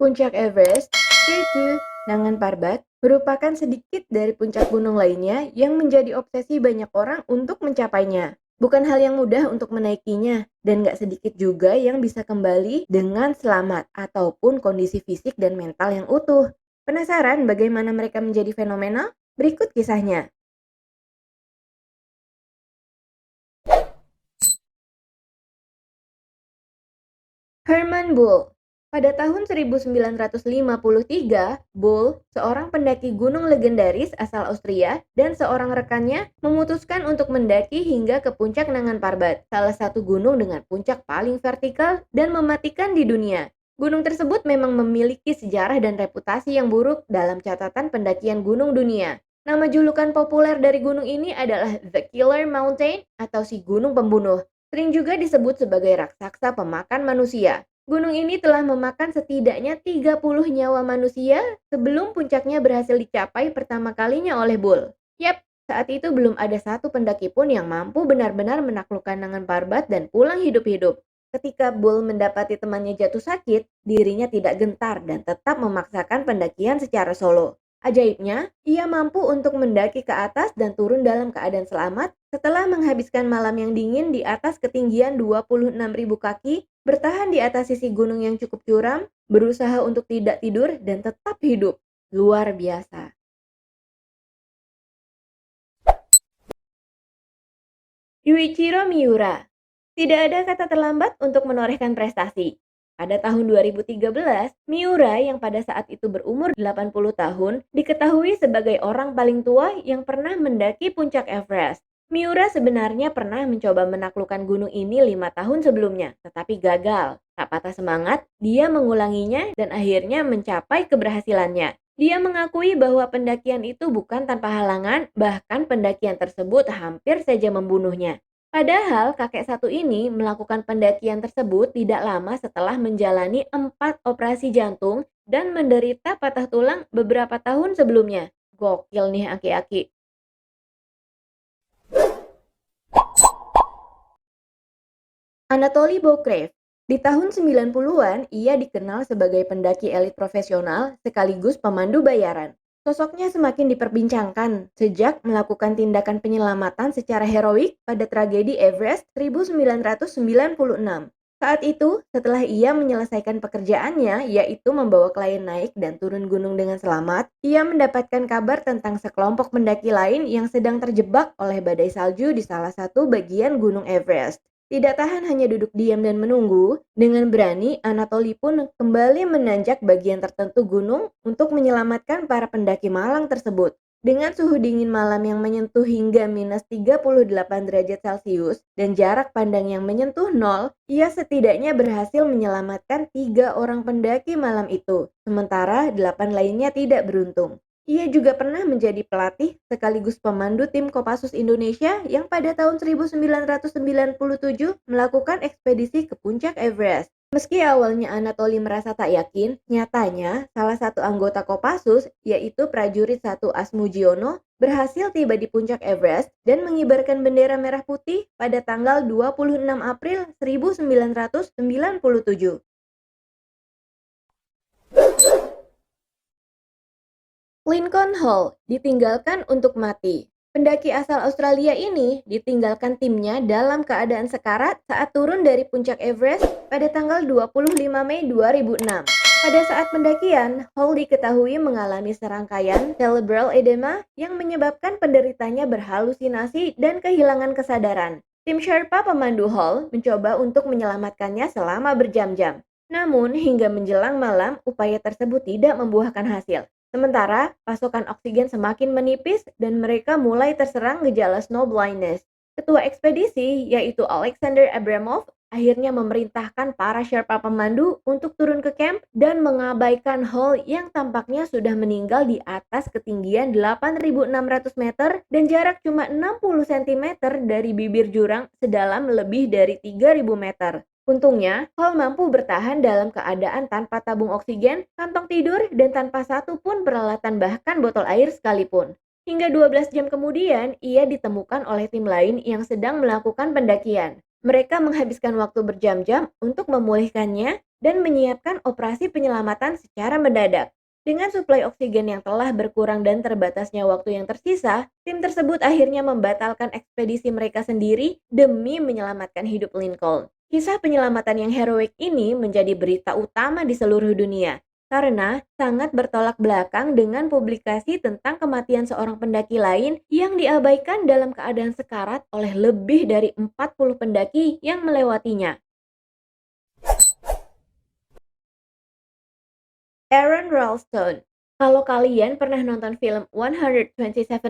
Puncak Everest, yaitu Nangan Parbat, merupakan sedikit dari puncak gunung lainnya yang menjadi obsesi banyak orang untuk mencapainya. Bukan hal yang mudah untuk menaikinya, dan gak sedikit juga yang bisa kembali dengan selamat ataupun kondisi fisik dan mental yang utuh. Penasaran bagaimana mereka menjadi fenomenal? Berikut kisahnya. Herman Bull. Pada tahun 1953, Bull, seorang pendaki gunung legendaris asal Austria, dan seorang rekannya memutuskan untuk mendaki hingga ke puncak Nangan Parbat, salah satu gunung dengan puncak paling vertikal dan mematikan di dunia. Gunung tersebut memang memiliki sejarah dan reputasi yang buruk dalam catatan pendakian gunung dunia. Nama julukan populer dari gunung ini adalah The Killer Mountain atau si gunung pembunuh. Sering juga disebut sebagai raksasa pemakan manusia. Gunung ini telah memakan setidaknya 30 nyawa manusia sebelum puncaknya berhasil dicapai pertama kalinya oleh Bull. Yap, saat itu belum ada satu pendaki pun yang mampu benar-benar menaklukkan Nangan Parbat dan pulang hidup-hidup. Ketika Bull mendapati temannya jatuh sakit, dirinya tidak gentar dan tetap memaksakan pendakian secara solo. Ajaibnya, ia mampu untuk mendaki ke atas dan turun dalam keadaan selamat setelah menghabiskan malam yang dingin di atas ketinggian 26.000 kaki, bertahan di atas sisi gunung yang cukup curam, berusaha untuk tidak tidur dan tetap hidup. Luar biasa. Yuichiro Miura. Tidak ada kata terlambat untuk menorehkan prestasi. Pada tahun 2013, Miura yang pada saat itu berumur 80 tahun diketahui sebagai orang paling tua yang pernah mendaki puncak Everest. Miura sebenarnya pernah mencoba menaklukkan gunung ini 5 tahun sebelumnya, tetapi gagal. Tak patah semangat, dia mengulanginya dan akhirnya mencapai keberhasilannya. Dia mengakui bahwa pendakian itu bukan tanpa halangan, bahkan pendakian tersebut hampir saja membunuhnya. Padahal kakek satu ini melakukan pendakian tersebut tidak lama setelah menjalani 4 operasi jantung dan menderita patah tulang beberapa tahun sebelumnya. Gokil nih aki-aki. Anatoly Bokrev. Di tahun 90-an, ia dikenal sebagai pendaki elit profesional sekaligus pemandu bayaran. Sosoknya semakin diperbincangkan sejak melakukan tindakan penyelamatan secara heroik pada tragedi Everest 1996. Saat itu, setelah ia menyelesaikan pekerjaannya, yaitu membawa klien naik dan turun gunung dengan selamat, ia mendapatkan kabar tentang sekelompok pendaki lain yang sedang terjebak oleh badai salju di salah satu bagian gunung Everest. Tidak tahan hanya duduk diam dan menunggu, dengan berani Anatoly pun kembali menanjak bagian tertentu gunung untuk menyelamatkan para pendaki malang tersebut. Dengan suhu dingin malam yang menyentuh hingga minus 38 derajat Celcius dan jarak pandang yang menyentuh nol, ia setidaknya berhasil menyelamatkan 3 orang pendaki malam itu, sementara 8 lainnya tidak beruntung. Ia juga pernah menjadi pelatih sekaligus pemandu tim Kopassus Indonesia yang pada tahun 1997 melakukan ekspedisi ke puncak Everest. Meski awalnya Anatoly merasa tak yakin, nyatanya salah satu anggota Kopassus, yaitu prajurit 1 Asmujiono, berhasil tiba di puncak Everest dan mengibarkan bendera merah putih pada tanggal 26 April 1997. Lincoln Hall ditinggalkan untuk mati. Pendaki asal Australia ini ditinggalkan timnya dalam keadaan sekarat saat turun dari puncak Everest pada tanggal 25 Mei 2006. Pada saat pendakian, Hall diketahui mengalami serangkaian cerebral edema yang menyebabkan penderitanya berhalusinasi dan kehilangan kesadaran. Tim Sherpa pemandu Hall mencoba untuk menyelamatkannya selama berjam-jam. Namun, hingga menjelang malam, upaya tersebut tidak membuahkan hasil. Sementara, pasokan oksigen semakin menipis dan mereka mulai terserang gejala snow blindness. Ketua ekspedisi, yaitu Alexander Abramov, akhirnya memerintahkan para Sherpa pemandu untuk turun ke camp dan mengabaikan Hall yang tampaknya sudah meninggal di atas ketinggian 8.600 meter dan jarak cuma 60 cm dari bibir jurang sedalam lebih dari 3.000 meter. Untungnya, Hall mampu bertahan dalam keadaan tanpa tabung oksigen, kantong tidur, dan tanpa satu pun peralatan bahkan botol air sekalipun. Hingga 12 jam kemudian, ia ditemukan oleh tim lain yang sedang melakukan pendakian. Mereka menghabiskan waktu berjam-jam untuk memulihkannya dan menyiapkan operasi penyelamatan secara mendadak. Dengan suplai oksigen yang telah berkurang dan terbatasnya waktu yang tersisa, tim tersebut akhirnya membatalkan ekspedisi mereka sendiri demi menyelamatkan hidup Lincoln. Kisah penyelamatan yang heroik ini menjadi berita utama di seluruh dunia karena sangat bertolak belakang dengan publikasi tentang kematian seorang pendaki lain yang diabaikan dalam keadaan sekarat oleh lebih dari 40 pendaki yang melewatinya. Aaron Ralston. Kalau kalian pernah nonton film 127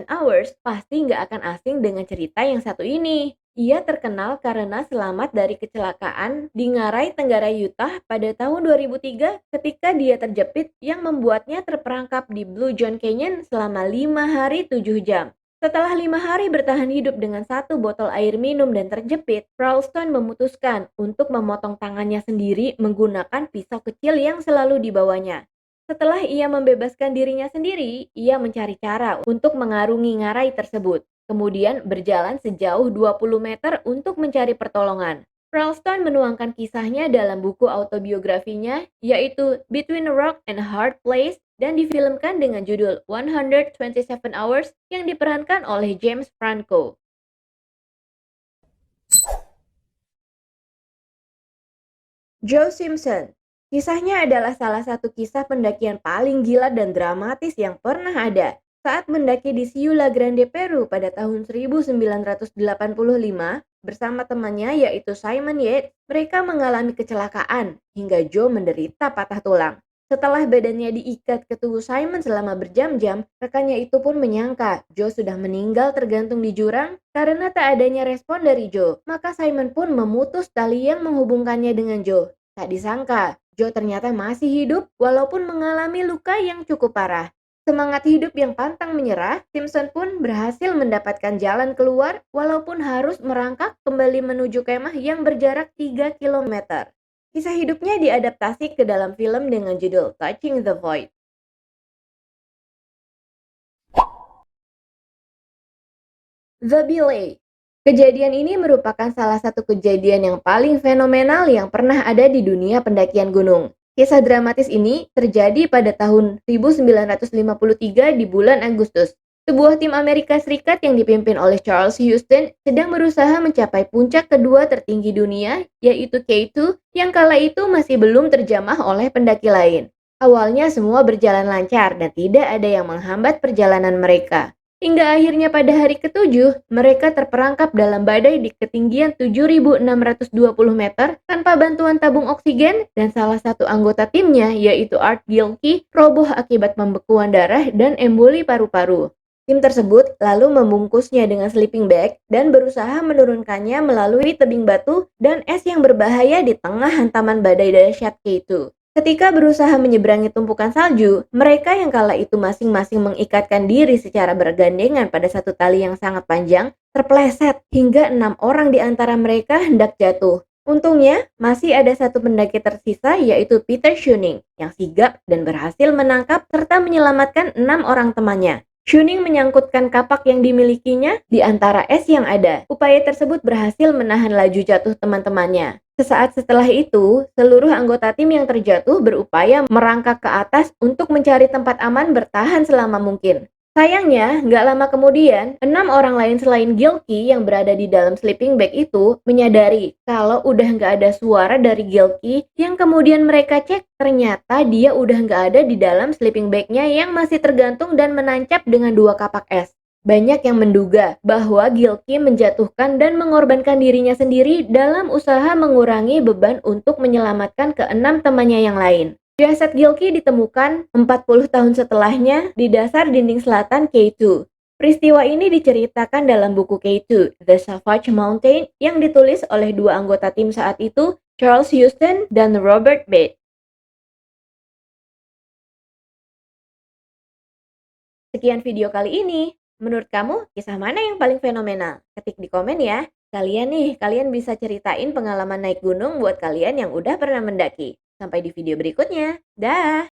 Hours, pasti nggak akan asing dengan cerita yang satu ini. Ia terkenal karena selamat dari kecelakaan di Ngarai Tenggara Utah pada tahun 2003 ketika dia terjepit yang membuatnya terperangkap di Blue John Canyon selama 5 hari 7 jam. Setelah 5 hari bertahan hidup dengan satu botol air minum dan terjepit, Ralston memutuskan untuk memotong tangannya sendiri menggunakan pisau kecil yang selalu dibawanya. Setelah ia membebaskan dirinya sendiri, ia mencari cara untuk mengarungi ngarai tersebut, kemudian berjalan sejauh 20 meter untuk mencari pertolongan. Ralston menuangkan kisahnya dalam buku autobiografinya, yaitu Between a Rock and a Hard Place, dan difilmkan dengan judul 127 Hours yang diperankan oleh James Franco. Joe Simpson. Kisahnya adalah salah satu kisah pendakian paling gila dan dramatis yang pernah ada. Saat mendaki di Ciudad Grande, Peru pada tahun 1985 bersama temannya yaitu Simon Yates, mereka mengalami kecelakaan hingga Joe menderita patah tulang. Setelah badannya diikat ke tubuh Simon selama berjam-jam, rekannya itu pun menyangka Joe sudah meninggal tergantung di jurang karena tak adanya respon dari Joe. Maka Simon pun memutus tali yang menghubungkannya dengan Joe. Tak disangka, Joe ternyata masih hidup walaupun mengalami luka yang cukup parah. Semangat hidup yang pantang menyerah, Simpson pun berhasil mendapatkan jalan keluar walaupun harus merangkak kembali menuju kemah yang berjarak 3 kilometer. Kisah hidupnya diadaptasi ke dalam film dengan judul Touching the Void. The Belay. Kejadian ini merupakan salah satu kejadian yang paling fenomenal yang pernah ada di dunia pendakian gunung. Kisah dramatis ini terjadi pada tahun 1953 di bulan Agustus. Sebuah tim Amerika Serikat yang dipimpin oleh Charles Houston sedang berusaha mencapai puncak kedua tertinggi dunia, yaitu K2, yang kala itu masih belum terjamah oleh pendaki lain. Awalnya semua berjalan lancar dan tidak ada yang menghambat perjalanan mereka. Hingga akhirnya pada hari ketujuh, mereka terperangkap dalam badai di ketinggian 7.620 meter tanpa bantuan tabung oksigen dan salah satu anggota timnya yaitu Art Gilkey roboh akibat pembekuan darah dan emboli paru-paru. Tim tersebut lalu membungkusnya dengan sleeping bag dan berusaha menurunkannya melalui tebing batu dan es yang berbahaya di tengah hantaman badai dahsyat K2. Ketika berusaha menyeberangi tumpukan salju, mereka yang kala itu masing-masing mengikatkan diri secara bergandengan pada satu tali yang sangat panjang, terpleset hingga 6 orang di antara mereka hendak jatuh. Untungnya, masih ada satu pendaki tersisa yaitu Peter Schuning yang sigap dan berhasil menangkap serta menyelamatkan 6 orang temannya. Schuning menyangkutkan kapak yang dimilikinya di antara es yang ada. Upaya tersebut berhasil menahan laju jatuh teman-temannya. Sesaat setelah itu, seluruh anggota tim yang terjatuh berupaya merangkak ke atas untuk mencari tempat aman bertahan selama mungkin. Sayangnya, nggak lama kemudian, 6 orang lain selain Gilkey yang berada di dalam sleeping bag itu menyadari kalau udah nggak ada suara dari Gilkey yang kemudian mereka cek ternyata dia udah nggak ada di dalam sleeping bagnya yang masih tergantung dan menancap dengan 2 kapak es. Banyak yang menduga bahwa Gilkey menjatuhkan dan mengorbankan dirinya sendiri dalam usaha mengurangi beban untuk menyelamatkan ke-6 temannya yang lain. Jasad Gilkey ditemukan 40 tahun setelahnya di dasar dinding selatan K2. Peristiwa ini diceritakan dalam buku K2, The Savage Mountain, yang ditulis oleh 2 anggota tim saat itu, Charles Houston dan Robert Bates. Sekian video kali ini. Menurut kamu, kisah mana yang paling fenomenal? Ketik di komen ya. Kalian bisa ceritain pengalaman naik gunung buat kalian yang udah pernah mendaki. Sampai di video berikutnya. Dah!